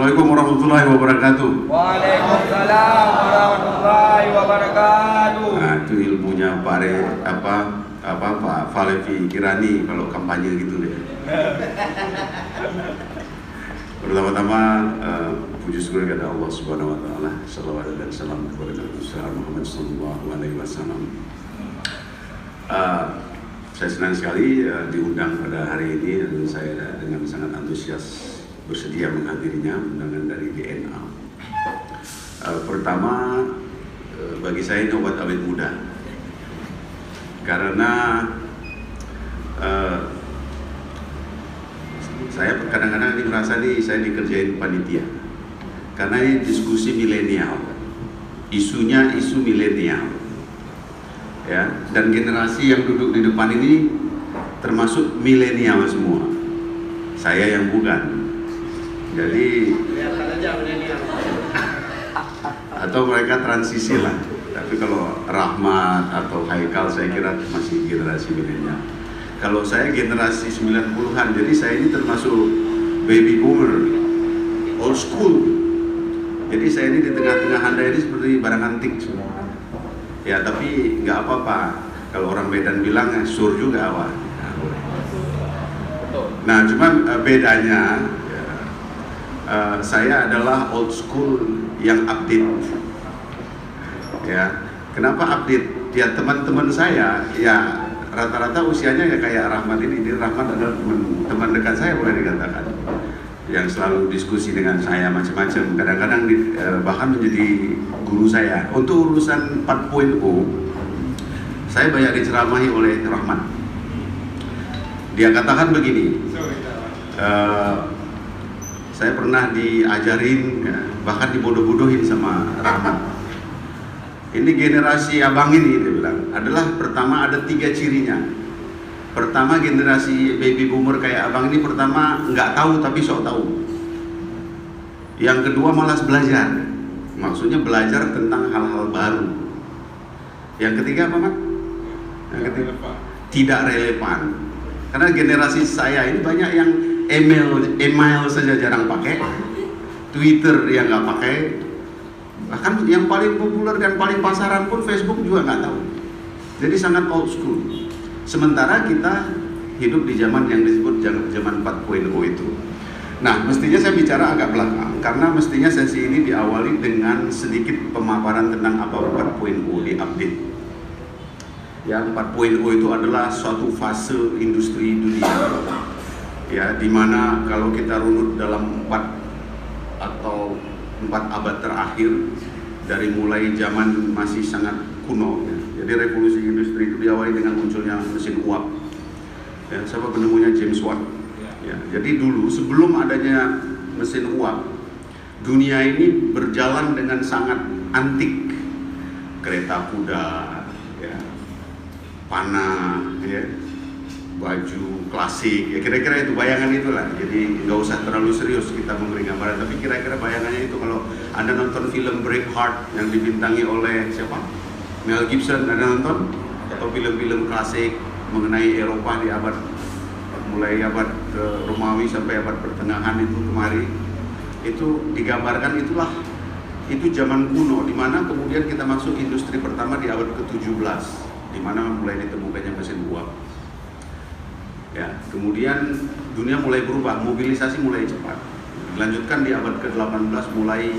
Assalamualaikum warahmatullahi wabarakatuh. Waalaikumsalam warahmatullahi wabarakatuh. Nah, itu ilmunya Pak Falevi Kirani kalau kampanye gitu deh. Pertama-tama puji syukur kepada Allah Subhanahu wa taala. Shalawat dan salam kepada Nabi Muhammad sallallahu alaihi wasallam. Saya senang sekali diundang pada hari ini dan saya dengan sangat antusias bersedia menghadirinya undangan dari DNA. Pertama, bagi saya ini obat awet muda karena saya kadang-kadang merasa saya dikerjain panitia karena ini diskusi milenial, isunya isu milenial, ya, dan generasi yang duduk di depan ini termasuk milenial semua. Saya yang bukan, jadi atau mereka transisi lah. Tapi kalau Rahmat atau Haikal saya kira masih generasi milenial. Kalau saya generasi 90-an, jadi saya ini termasuk baby boomer, old school. Jadi saya ini di tengah-tengah Anda ini seperti barang antik semua. Ya tapi nggak apa-apa. Kalau orang Medan bilang sur juga awal. Nah cuman bedanya saya adalah old school yang update. Ya, kenapa update? Ya teman-teman saya ya rata-rata usianya ya kayak Rahmat ini. Rahmat adalah teman dekat saya boleh dikatakan, yang selalu diskusi dengan saya macam-macam. Kadang-kadang bahkan menjadi guru saya. Untuk urusan 4.0, saya banyak diceramahi oleh Rahmat. Dia katakan begini, saya pernah diajarin, ya, bahkan dibodoh-bodohin sama Rahmat. Ini generasi abang ini, dia bilang, adalah pertama ada 3 cirinya. Pertama, generasi baby boomer kayak abang ini pertama nggak tahu tapi sok tahu. Yang kedua malas belajar, maksudnya belajar tentang hal-hal baru. Yang ketiga apa, Mat? Yang ketiga tidak relevan. Karena generasi saya ini banyak yang email saja jarang pakai, Twitter yang nggak pakai. Bahkan yang paling populer dan paling pasaran pun Facebook juga nggak tahu. Jadi sangat old school. Sementara kita hidup di zaman yang disebut zaman 4.0 itu. Nah, mestinya saya bicara agak belakang karena mestinya sesi ini diawali dengan sedikit pemaparan tentang apa 4.0 di-update. Ya, 4.0 itu adalah suatu fase industri dunia. Ya, di mana kalau kita runut dalam 4 abad terakhir, dari mulai zaman masih sangat kuno, ya. Jadi revolusi industri itu diawali dengan munculnya mesin uap. Ya, siapa penemunya? James Watt. Ya, jadi dulu sebelum adanya mesin uap, dunia ini berjalan dengan sangat antik. Kereta kuda, ya, panah, ya, baju klasik, ya kira-kira itu bayangan itulah. Jadi nggak usah terlalu serius kita memberi gambaran, tapi kira-kira bayangannya itu. Kalau Anda nonton film Braveheart yang dibintangi oleh siapa? Mel Gibson, Anda nonton? Atau film-film klasik mengenai Eropa di mulai abad Romawi sampai abad pertengahan itu kemari, itu digambarkan itu zaman kuno, di mana kemudian kita masuk industri pertama di abad ke-17, di mana mulai ditemukannya mesin uap. Ya, kemudian dunia mulai berubah, mobilisasi mulai cepat. Dilanjutkan di abad ke-18 mulai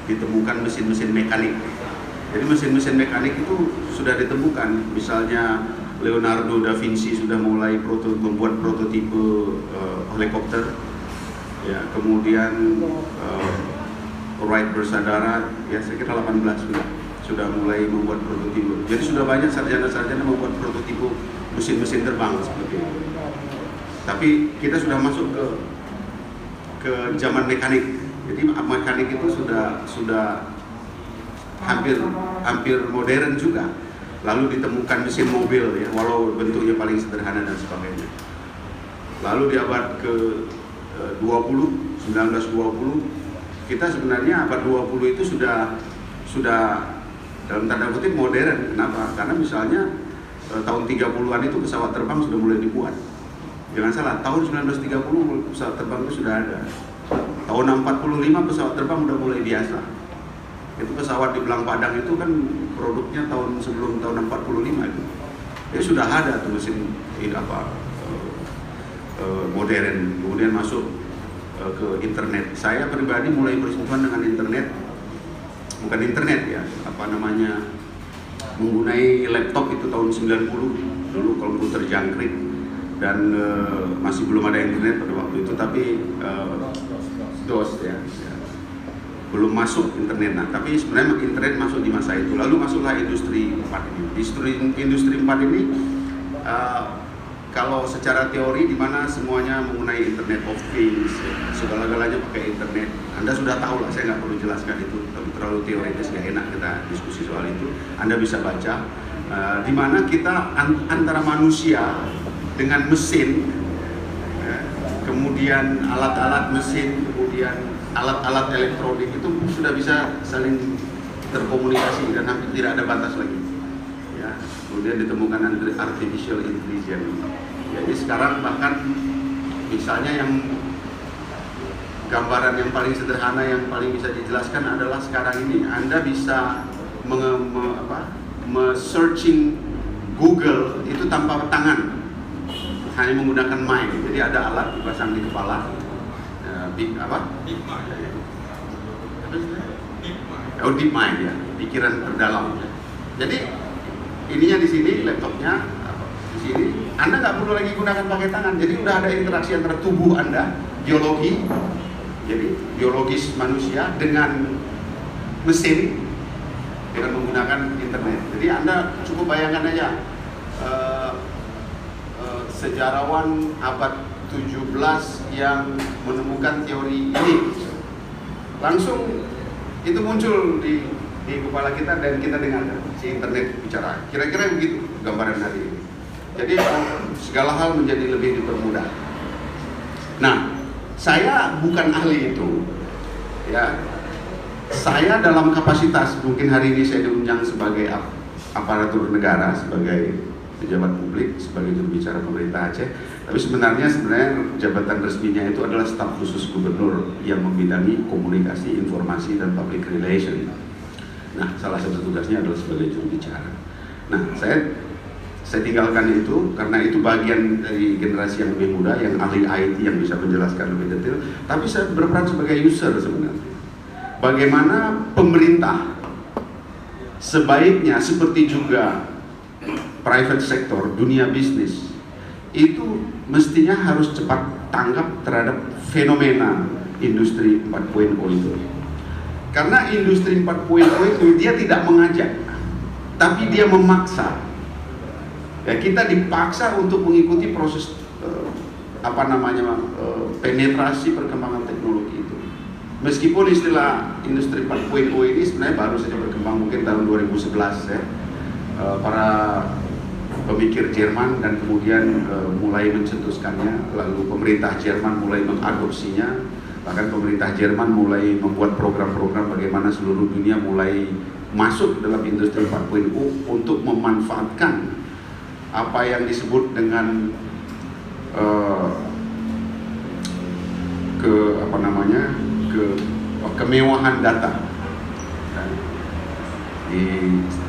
ditemukan mesin-mesin mekanik. Jadi mesin-mesin mekanik itu sudah ditemukan. Misalnya Leonardo da Vinci sudah mulai membuat prototipe helikopter. Ya, kemudian Wright bersaudara, ya saya kira 18 sudah mulai membuat prototipe. Jadi sudah banyak sarjana-sarjana membuat prototipe mesin-mesin terbang seperti itu. Tapi kita sudah masuk ke zaman mekanik. Jadi mekanik itu sudah hampir modern juga. Lalu ditemukan mesin mobil, ya, walau bentuknya paling sederhana dan sebagainya. Lalu di abad ke-20, 1920, kita sebenarnya abad 20 itu sudah dalam tanda kutip modern. Kenapa? Karena misalnya tahun 30-an itu pesawat terbang sudah mulai dibuat. Jangan salah, tahun 1930 pesawat terbang itu sudah ada. Tahun 45 pesawat terbang udah mulai biasa. Itu pesawat di Belang Padang itu kan produknya sebelum tahun 45 itu. Ya sudah ada tuh mesin modern, kemudian masuk ke internet. Saya pribadi mulai bersentuhan dengan internet, bukan internet ya, menggunakan laptop itu tahun 90, dulu komputer jangkrik, dan masih belum ada internet pada waktu itu, tapi DOS ya, belum masuk internet. Nah, tapi sebenarnya internet masuk di masa itu. Lalu masuklah industri 4 ini. Industri 4 ini kalau secara teori di mana semuanya mengenai Internet of Things, segala-galanya pakai internet. Anda sudah tahu lah, saya nggak perlu jelaskan itu, tapi terlalu teoritis, nggak enak kita diskusi soal itu. Anda bisa baca di mana kita antara manusia dengan mesin, kemudian alat-alat mesin, kemudian alat-alat elektronik itu sudah bisa saling terkomunikasi dan hampir tidak ada batas lagi. Ya, kemudian ditemukan artificial intelligence. Jadi sekarang bahkan misalnya yang gambaran yang paling sederhana yang paling bisa dijelaskan adalah sekarang ini Anda bisa searching Google itu tanpa tangan, hanya menggunakan mic. Jadi ada alat dipasang di kepala, deep mind ya, pikiran terdalam. Jadi ininya di sini, laptopnya di sini. Anda nggak perlu lagi gunakan pakai tangan. Jadi udah ada interaksi antara tubuh Anda, biologi, jadi biologis manusia dengan mesin dengan menggunakan internet. Jadi Anda cukup bayangkan aja. Sejarawan abad 17 yang menemukan teori ini, langsung itu muncul di kepala kita dan kita dengarkan si internet bicara. Kira-kira begitu gambaran hari ini. Jadi segala hal menjadi lebih dipermudah. Nah, saya bukan ahli itu, ya. Saya dalam kapasitas, mungkin hari ini saya diundang sebagai aparatur negara, sebagai pejabat publik, sebagai jurubicara pemerintah Aceh. Tapi sebenarnya jabatan resminya itu adalah staf khusus gubernur yang membidangi komunikasi, informasi, dan public relation. Nah, salah satu tugasnya adalah sebagai jurubicara. Nah, saya tinggalkan itu karena itu bagian dari generasi yang lebih muda, yang ahli IT yang bisa menjelaskan lebih detail. Tapi saya berperan sebagai user sebenarnya. Bagaimana pemerintah sebaiknya, seperti juga private sector, dunia bisnis, itu mestinya harus cepat tanggap terhadap fenomena industri 4.0 itu. Karena industri 4.0 itu dia tidak mengajak, tapi dia memaksa. Ya, kita dipaksa untuk mengikuti proses penetrasi perkembangan teknologi itu. Meskipun istilah industri 4.0 ini sebenarnya baru saja berkembang mungkin tahun 2011 ya. Para pemikir Jerman dan kemudian mulai mencetuskannya, lalu pemerintah Jerman mulai mengadopsinya, bahkan pemerintah Jerman mulai membuat program-program bagaimana seluruh dunia mulai masuk dalam industri 4.0 untuk memanfaatkan apa yang disebut dengan kemewahan data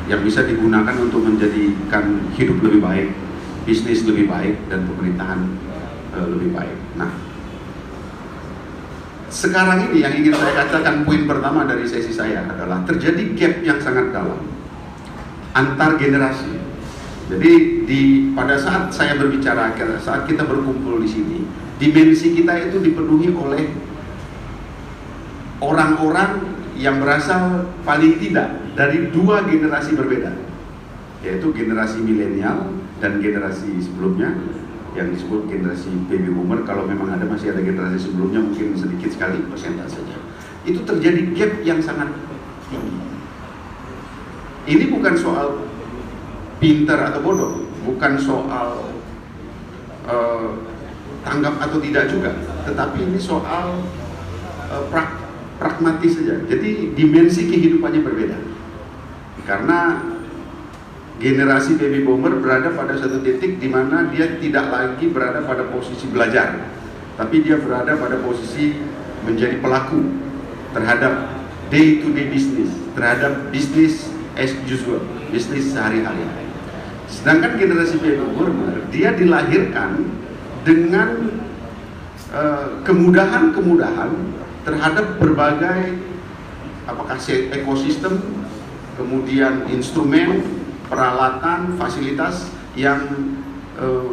yang bisa digunakan untuk menjadikan hidup lebih baik, bisnis lebih baik, dan pemerintahan lebih baik. Nah, sekarang ini yang ingin saya katakan, poin pertama dari sesi saya adalah terjadi gap yang sangat dalam antar generasi. Jadi pada saat saya berbicara, saat kita berkumpul di sini, dimensi kita itu dipenuhi oleh orang-orang yang berasal paling tidak dari dua generasi berbeda, yaitu generasi milenial dan generasi sebelumnya yang disebut generasi baby boomer. Kalau memang masih ada generasi sebelumnya, mungkin sedikit sekali persentasenya. Itu terjadi gap yang sangat tinggi. Ini bukan soal pintar atau bodoh, bukan soal tanggap atau tidak juga, tetapi ini soal pragmatis saja. Jadi dimensi kehidupannya berbeda. Karena generasi baby boomer berada pada satu titik di mana dia tidak lagi berada pada posisi belajar, tapi dia berada pada posisi menjadi pelaku terhadap day to day business, terhadap bisnis as usual, bisnis sehari-hari. Sedangkan generasi baby boomer, dia dilahirkan dengan kemudahan-kemudahan terhadap berbagai apakah ekosistem, kemudian instrumen, peralatan, fasilitas yang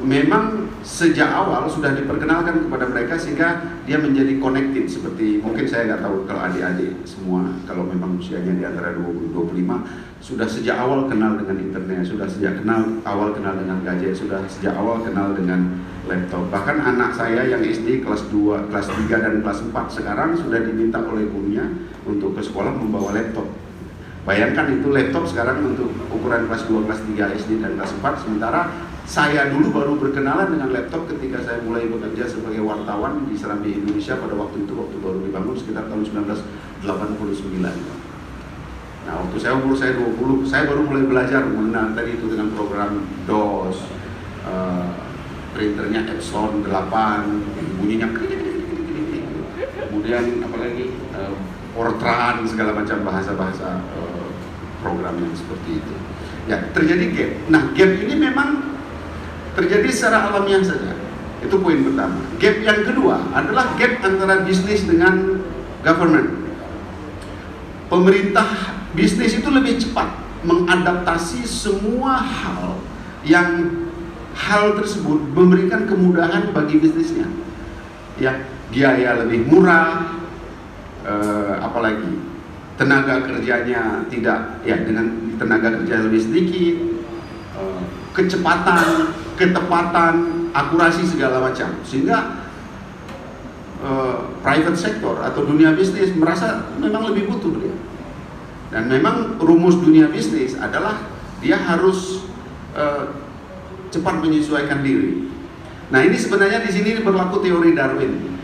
memang sejak awal sudah diperkenalkan kepada mereka sehingga dia menjadi connected. Seperti mungkin saya nggak tahu kalau adik-adik semua, kalau memang usianya di antara 20-25 sudah sejak awal kenal dengan internet, sudah sejak awal kenal dengan gadget, sudah sejak awal kenal dengan laptop. Bahkan anak saya yang SD kelas 2, kelas 3 dan kelas 4 sekarang sudah diminta oleh gurunya untuk ke sekolah membawa laptop. Bayangkan itu laptop sekarang untuk ukuran kelas 2, kelas 3 SD dan kelas 4, sementara saya dulu baru berkenalan dengan laptop ketika saya mulai bekerja sebagai wartawan di Serambi Indonesia pada waktu itu, waktu baru dibangun sekitar tahun 1989. Nah, waktu saya umur saya 20, saya baru mulai belajar mengenal tadi itu dengan program DOS, printernya Epson 8, bunyinya kemudian apalagi Fortran, segala macam bahasa-bahasa program yang seperti itu. Ya, terjadi gap. Nah, gap ini memang terjadi secara alamiah saja. Itu poin pertama. Gap yang kedua adalah gap antara bisnis dengan government. Pemerintah bisnis itu lebih cepat mengadaptasi semua hal yang hal tersebut memberikan kemudahan bagi bisnisnya. Ya, biaya lebih murah, apalagi tenaga kerjanya tidak, ya dengan tenaga kerja lebih sedikit, kecepatan, ketepatan, akurasi segala macam, sehingga private sector atau dunia bisnis merasa memang lebih butuh dia. Dan memang rumus dunia bisnis adalah dia harus cepat menyesuaikan diri. Nah, ini sebenarnya di sini berlaku teori Darwin.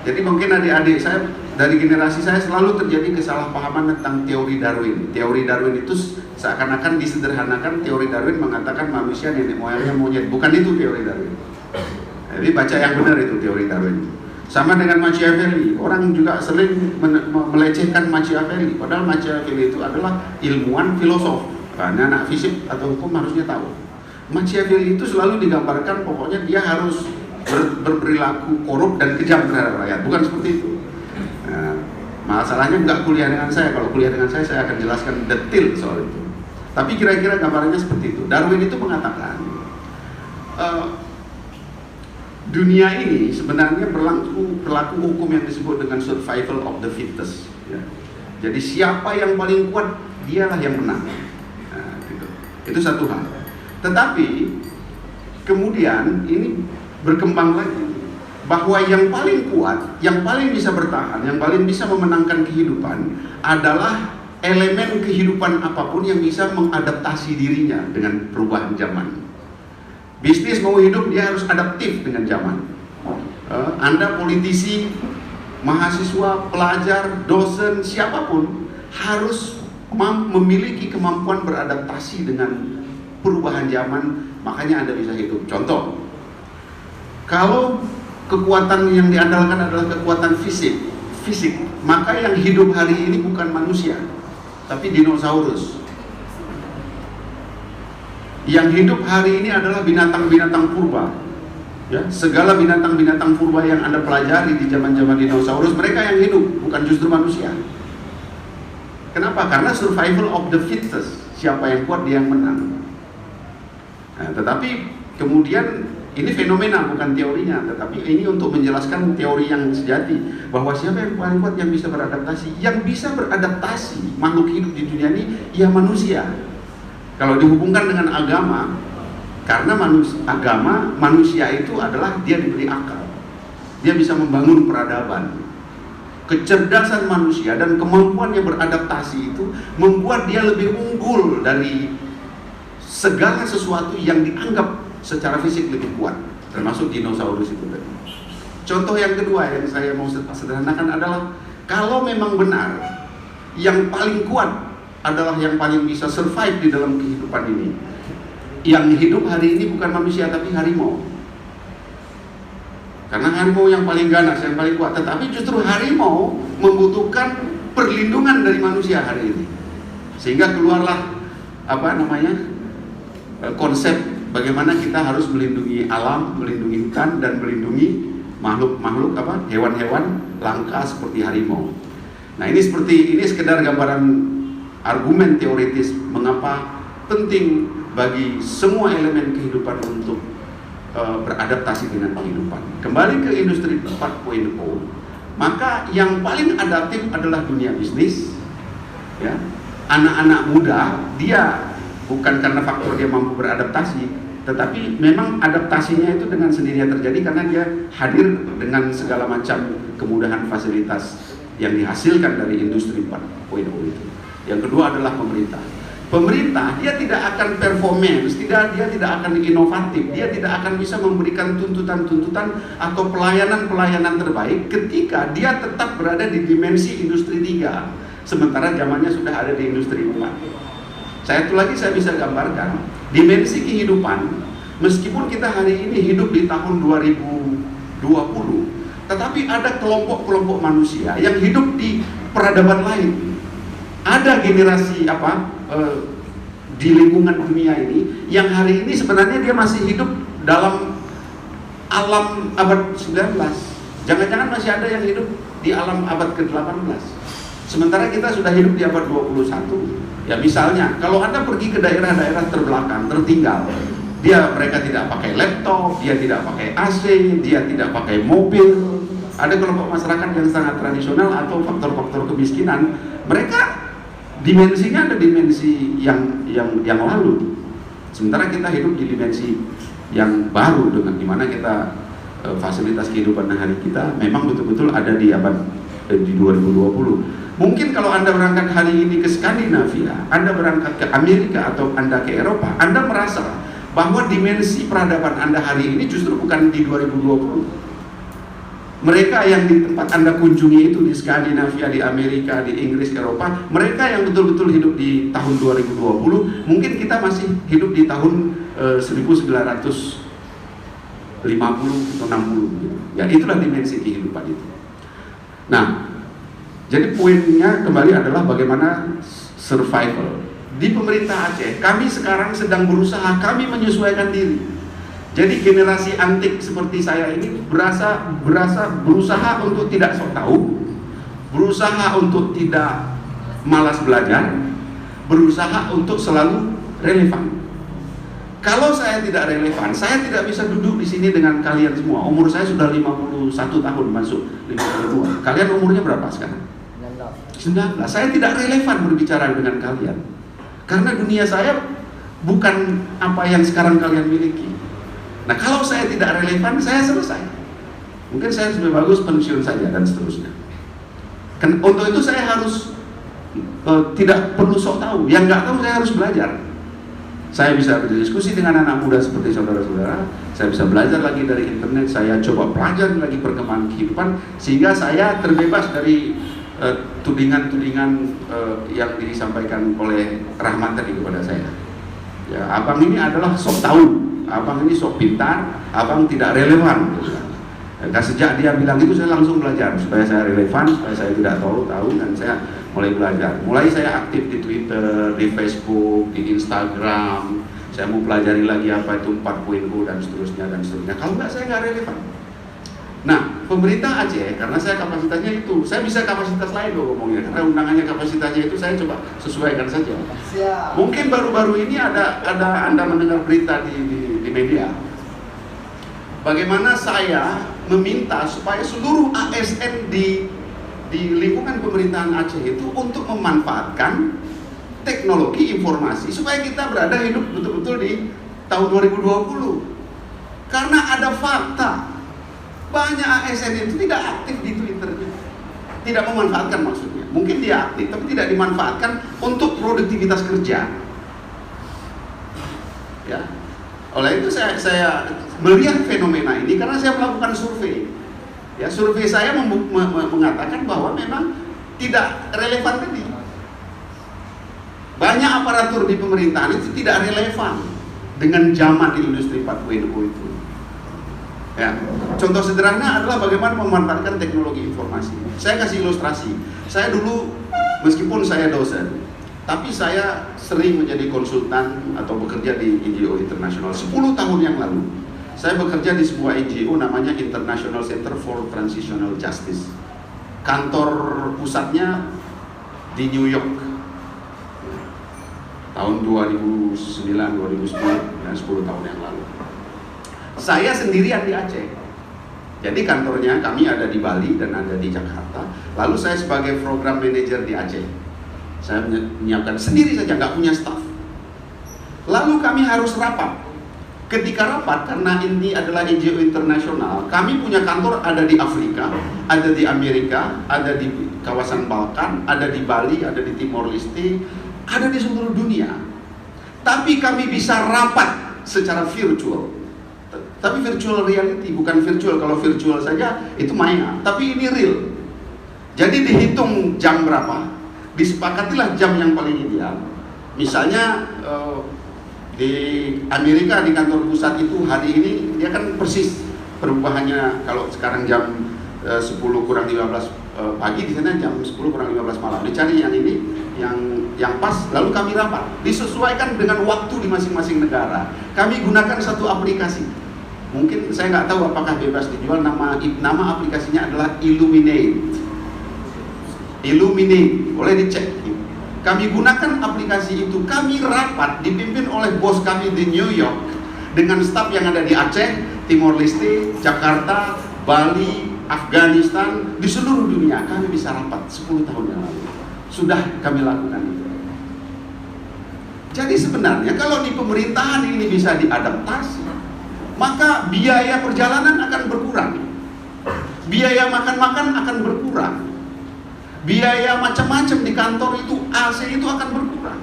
Jadi mungkin adik-adik saya dari generasi saya selalu terjadi kesalahpahaman tentang teori Darwin. Teori Darwin itu seakan-akan disederhanakan. Teori Darwin mengatakan manusia nenek moyangnya monyet. Bukan itu teori Darwin. Jadi baca yang benar itu teori Darwin. Sama dengan Machiavelli. Orang juga sering melecehkan Machiavelli. Padahal Machiavelli itu adalah ilmuwan filosof. Karena anak fisik atau hukum harusnya tahu. Machiavelli itu selalu digambarkan pokoknya dia harus berperilaku korup dan kejam terhadap rakyat. Bukan seperti itu. Nah, masalahnya nggak kuliah dengan saya. Kalau kuliah dengan saya akan jelaskan detail soal itu. Tapi kira-kira gambarannya seperti itu. Darwin itu mengatakan dunia ini sebenarnya berlaku hukum yang disebut dengan survival of the fittest. Ya. Jadi siapa yang paling kuat dialah yang menang. Nah, gitu. Itu satu hal. Tetapi kemudian ini berkembang lagi bahwa yang paling kuat, yang paling bisa bertahan, yang paling bisa memenangkan kehidupan adalah elemen kehidupan apapun yang bisa mengadaptasi dirinya dengan perubahan zaman. Bisnis mau hidup dia harus adaptif dengan zaman. Anda politisi, mahasiswa, pelajar, dosen, siapapun harus memiliki kemampuan beradaptasi dengan perubahan zaman, makanya Anda bisa hidup. Contoh, kalau kekuatan yang diandalkan adalah kekuatan fisik, maka yang hidup hari ini bukan manusia, tapi dinosaurus. Yang hidup hari ini adalah binatang-binatang purba. Ya, segala binatang-binatang purba yang Anda pelajari di zaman-zaman dinosaurus, mereka yang hidup, bukan justru manusia. Kenapa? Karena survival of the fittest. Siapa yang kuat dia yang menang. Nah, tetapi kemudian ini fenomena bukan teorinya, tetapi ini untuk menjelaskan teori yang sejati bahwa siapa yang paling kuat yang bisa beradaptasi. Yang bisa beradaptasi makhluk hidup di dunia ini ya manusia. Kalau dihubungkan dengan agama, karena manusia itu adalah dia diberi akal, dia bisa membangun peradaban. Kecerdasan manusia dan kemampuannya beradaptasi itu membuat dia lebih unggul dari segala sesuatu yang dianggap secara fisik lebih kuat, termasuk dinosaurus itu tadi. Contoh yang kedua yang saya mau sederhanakan adalah kalau memang benar yang paling kuat adalah yang paling bisa survive di dalam kehidupan ini, yang hidup hari ini bukan manusia tapi harimau. Karena harimau yang paling ganas, yang paling kuat. Tetapi justru harimau membutuhkan perlindungan dari manusia hari ini. Sehingga keluarlah konsep bagaimana kita harus melindungi alam, melindungi hutan, dan melindungi makhluk-makhluk hewan-hewan langka seperti harimau. Nah, ini sekedar gambaran argumen teoritis mengapa penting bagi semua elemen kehidupan untuk beradaptasi dengan kehidupan. Kembali ke industri 4.0, maka yang paling adaptif adalah dunia bisnis. Ya, anak-anak muda, dia bukan karena faktor dia mampu beradaptasi, tetapi memang adaptasinya itu dengan sendirinya terjadi karena dia hadir dengan segala macam kemudahan fasilitas yang dihasilkan dari industri 4.0 itu. Yang kedua adalah pemerintah. Pemerintah dia tidak akan performance, dia tidak akan inovatif, dia tidak akan bisa memberikan tuntutan-tuntutan atau pelayanan-pelayanan terbaik ketika dia tetap berada di dimensi industri 3, sementara zamannya sudah ada di industri 4. Saya bisa gambarkan dimensi kehidupan, meskipun kita hari ini hidup di tahun 2020, tetapi ada kelompok-kelompok manusia yang hidup di peradaban lain. Ada generasi di lingkungan dunia ini yang hari ini sebenarnya dia masih hidup dalam alam abad 19. Jangan-jangan masih ada yang hidup di alam abad ke-18. Sementara kita sudah hidup di abad 21. Ya, misalnya kalau Anda pergi ke daerah-daerah terbelakang, tertinggal, mereka tidak pakai laptop, dia tidak pakai AC, dia tidak pakai mobil. Ada kelompok masyarakat yang sangat tradisional atau faktor-faktor kemiskinan, mereka dimensinya ada dimensi yang lalu. Sementara kita hidup di dimensi yang baru dengan dimana kita fasilitas kehidupan hari kita memang betul-betul ada di abad di 2020. Mungkin kalau Anda berangkat hari ini ke Skandinavia, Anda berangkat ke Amerika atau Anda ke Eropa, Anda merasa bahwa dimensi peradaban Anda hari ini justru bukan di 2020. Mereka yang di tempat Anda kunjungi itu di Skandinavia, di Amerika, di Inggris, Eropa, mereka yang betul-betul hidup di tahun 2020, mungkin kita masih hidup di tahun 1950 atau 60 gitu. Ya, itulah dimensi kehidupan itu. Nah, jadi poinnya kembali adalah bagaimana survival. Di pemerintah Aceh, kami sekarang sedang berusaha, kami menyesuaikan diri. Jadi generasi antik seperti saya ini berusaha untuk tidak sok tahu, berusaha untuk tidak malas belajar, berusaha untuk selalu relevan. Kalau saya tidak relevan, saya tidak bisa duduk di sini dengan kalian semua. Umur saya sudah 51 tahun, masuk 52. Kalian umurnya berapa sekarang? 19. Saya tidak relevan berbicara dengan kalian. Karena dunia saya bukan apa yang sekarang kalian miliki. Nah, kalau saya tidak relevan, saya selesai. Mungkin saya lebih bagus pensiun saja dan seterusnya. Untuk itu saya harus tidak perlu sok tahu. Yang nggak tahu saya harus belajar. Saya bisa berdiskusi dengan anak muda seperti saudara-saudara. Saya bisa belajar lagi dari internet. Saya coba pelajari lagi perkembangan kehidupan sehingga saya terbebas dari tudingan-tudingan yang disampaikan oleh Rahmat tadi kepada saya. Ya, abang ini adalah sok tahu. Abang ini sok pintar, abang tidak relevan. Nah, sejak dia bilang itu saya langsung belajar supaya saya relevan, supaya saya tidak tahu dan saya mulai belajar. Mulai saya aktif di Twitter, di Facebook, di Instagram. Saya mau pelajari lagi apa itu 4.0 dan seterusnya. Kalau enggak saya nggak relevan. Nah, pemerintah Aceh, karena saya kapasitasnya itu, saya bisa kapasitas lain loh ngomongnya, karena undangannya kapasitasnya itu saya coba sesuaikan saja. Mungkin baru-baru ini ada Anda mendengar berita di media, bagaimana saya meminta supaya seluruh ASN di lingkungan pemerintahan Aceh itu untuk memanfaatkan teknologi informasi supaya kita berada hidup betul-betul di tahun 2020. Karena ada fakta, banyak ASN itu tidak aktif di Twitternya, tidak memanfaatkan maksudnya. Mungkin dia aktif, tapi tidak dimanfaatkan untuk produktivitas kerja. Ya, oleh itu saya melihat fenomena ini karena saya melakukan survei. Ya, survei saya mengatakan bahwa memang tidak relevan tadi. Banyak aparatur di pemerintahan itu tidak relevan dengan zaman di industri 4.0 itu. Ya. Contoh sederhana adalah bagaimana memanfaatkan teknologi informasi. Saya kasih ilustrasi. Saya dulu, meskipun saya dosen, tapi saya sering menjadi konsultan atau bekerja di NGO internasional. 10 tahun yang lalu, saya bekerja di sebuah NGO namanya International Center for Transitional Justice. Kantor pusatnya di New York. Tahun 2009-2010, ya, 10 tahun yang lalu. Saya sendirian di Aceh. Jadi kantornya kami ada di Bali dan ada di Jakarta. Lalu saya sebagai program manager di Aceh. Saya menyiapkan sendiri saja, nggak punya staff. Lalu kami harus rapat. Ketika rapat, karena ini adalah NGO internasional, kami punya kantor ada di Afrika, ada di Amerika, ada di kawasan Balkan, ada di Bali, ada di Timor Leste, ada di seluruh dunia. Tapi kami bisa rapat secara virtual. Tapi virtual reality, bukan virtual. Kalau virtual saja itu maya, tapi ini real. Jadi dihitung jam berapa, disepakatilah jam yang paling ideal. Misalnya di Amerika, di kantor pusat itu hari ini dia kan persis perubahannya. Kalau sekarang jam 10 kurang 15 pagi, di sana jam 10 kurang 15 malam. Dicari yang ini, yang pas, lalu kami rapat. Disesuaikan dengan waktu di masing-masing negara. Kami gunakan satu aplikasi. Mungkin saya nggak tahu apakah bebas dijual. Nama aplikasinya adalah Illuminate. Illuminate, boleh dicek. Kami gunakan aplikasi itu. Kami rapat dipimpin oleh bos kami di New York dengan staf yang ada di Aceh, Timor Leste, Jakarta, Bali, Afghanistan, di seluruh dunia. Kami bisa rapat 10 tahun yang lalu. Sudah kami lakukan itu. Jadi sebenarnya kalau di pemerintahan ini bisa diadaptasi, maka biaya perjalanan akan berkurang. Biaya makan-makan akan berkurang. Biaya macam-macam di kantor itu, AC itu akan berkurang.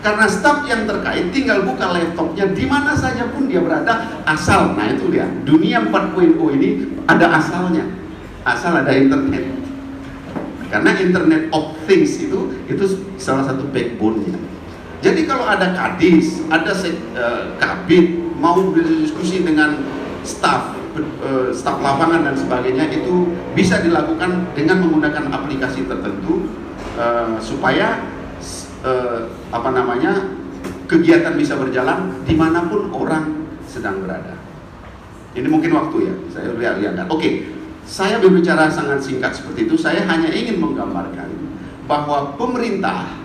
Karena staf yang terkait tinggal buka laptopnya di mana saja pun dia berada, asal. Nah itu dia, dunia 4.0 ini ada asalnya. Asal ada internet. Karena Internet of Things itu salah satu backbone-nya. Jadi kalau ada kadis, ada kabit mau berdiskusi dengan staf lapangan dan sebagainya, itu bisa dilakukan dengan menggunakan aplikasi tertentu supaya kegiatan bisa berjalan dimanapun orang sedang berada. Ini mungkin waktu ya, saya lihat. Oke, saya berbicara sangat singkat seperti itu. Saya hanya ingin menggambarkan bahwa pemerintah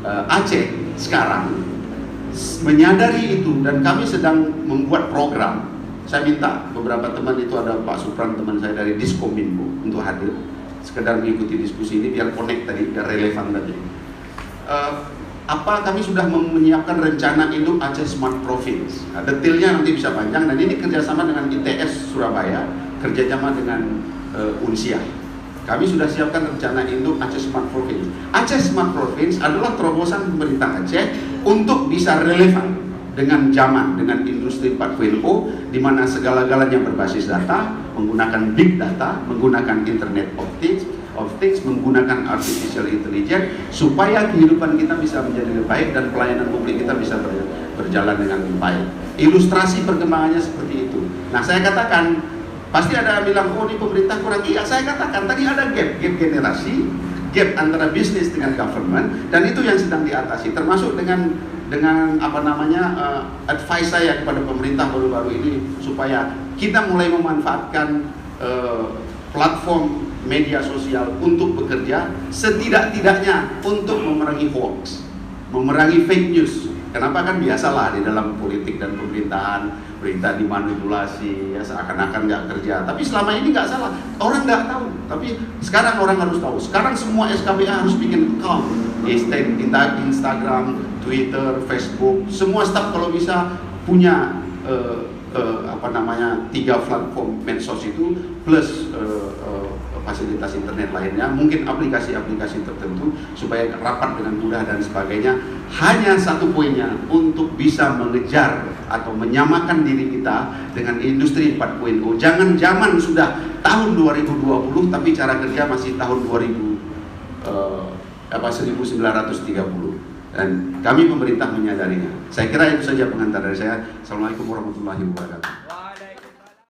Aceh sekarang menyadari itu, dan kami sedang membuat program. Saya minta beberapa teman, itu ada Pak Supran, teman saya dari Diskominfo, untuk hadir sekedar mengikuti diskusi ini biar connect tadi, biar relevan tadi. Kami sudah menyiapkan rencana induk Aceh Smart Province. Nah, detailnya nanti bisa panjang, dan ini kerjasama dengan ITS Surabaya, kerjasama dengan Unsia. Kami sudah siapkan rencana induk Aceh Smart Province. Aceh Smart Province adalah terobosan pemerintah Aceh untuk bisa relevan dengan zaman, dengan industri 4.0, di mana segala-galanya berbasis data, menggunakan big data, menggunakan Internet of Things, menggunakan artificial intelligence, supaya kehidupan kita bisa menjadi lebih baik dan pelayanan publik kita bisa berjalan dengan baik. Ilustrasi perkembangannya seperti itu. Nah, saya katakan, pasti ada yang bilang, oh ini pemerintah kurang. Iya, saya katakan tadi ada gap generasi, gap antara bisnis dengan government, dan itu yang sedang diatasi, termasuk dengan advice saya kepada pemerintah baru-baru ini, supaya kita mulai memanfaatkan platform media sosial untuk bekerja, setidak-tidaknya untuk memerangi hoax, memerangi fake news. Kenapa? Kan biasalah di dalam politik dan pemerintahan, berita dimanipulasi, ya seakan-akan nggak kerja. Tapi selama ini nggak salah, orang nggak tahu. Tapi sekarang orang harus tahu. Sekarang semua SKBA harus bikin account, Instagram, Twitter, Facebook. Semua staf kalau bisa punya 3 platform medsos itu, plus fasilitas internet lainnya, mungkin aplikasi-aplikasi tertentu supaya rapat dengan mudah dan sebagainya. Hanya satu poinnya, untuk bisa mengejar atau menyamakan diri kita dengan industri 4.0. Jangan zaman sudah tahun 2020 tapi cara kerja masih tahun 1930. Dan kami pemerintah menyadarinya. Saya kira itu saja pengantar dari saya. Assalamualaikum warahmatullahi wabarakatuh.